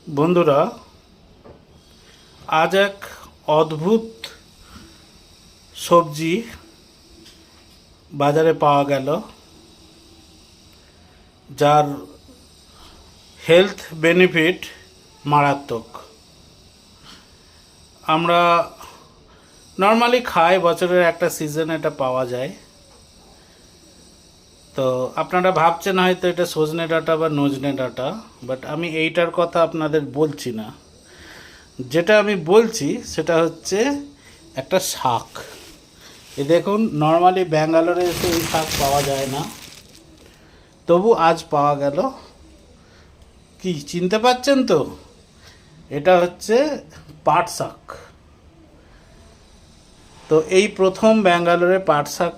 বন্ধুরা, আজ এক অদ্ভুত সবজি বাজারে পাওয়া গেল, যার হেলথ বেনিফিট মারাত্মক। আমরা নর্মালি খাই, বছরের একটা সিজন এটা পাওয়া যায়। তো আপনারা ভাবছেন হয়তো এটা সজনে ডাঁটা বা নজনে ডাঁটা, বাট আমি এইটার কথা আপনাদের বলছি না। যেটা আমি বলছি সেটা হচ্ছে একটা শাক। এই দেখুন, নর্মালি ব্যাঙ্গালোরে এসে এই শাক পাওয়া যায় না, তবু আজ পাওয়া গেল। কি চিনতে পারছেন তো? এটা হচ্ছে পাট শাক। তো এই প্রথম ব্যাঙ্গালোরে পাট শাক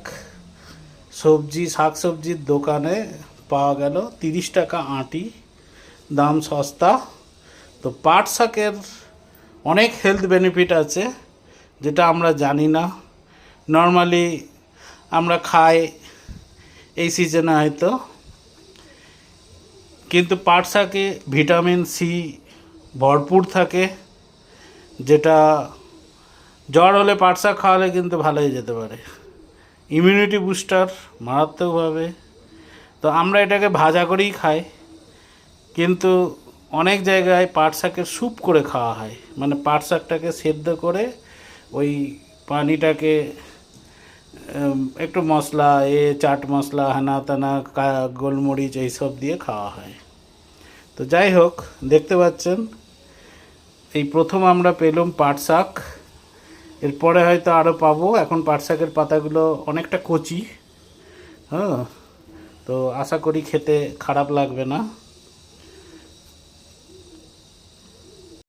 শাক সবজির দোকানে পাওয়া গেল। 30 টাকা আঁটি, দাম সস্তা। তো পাট শাকের অনেক হেলথ বেনিফিট আছে, যেটা আমরা জানি না। নর্মালি আমরা খাই এই সিজনে হয়তো, কিন্তু পাট শাকে ভিটামিন সি ভরপুর থাকে, যেটা জ্বর হলে পাট শাক খাওয়ালে কিন্তু ভালো হয়ে যেতে পারে। ইমিউনিটি বুস্টার মারাত্মকভাবে। তো আমরা এটাকে ভাজা করেই খাই, কিন্তু অনেক জায়গায় পাট শাকের স্যুপ করে খাওয়া হয়, মানে পাট শাকটাকে সেদ্ধ করে ওই পানিটাকে একটু মশলা চাট মশলা হেনা তেনা গোলমরিচ এইসব দিয়ে খাওয়া হয়। তো যাই হোক, দেখতে পাচ্ছেন এই প্রথম আমরা পেলাম পাট শাক। এরপরে হয়তো আরও পাবো। এখন পাট শাকের পাতাগুলো অনেকটা কচি, হ্যাঁ, তো আশা করি খেতে খারাপ লাগবে না।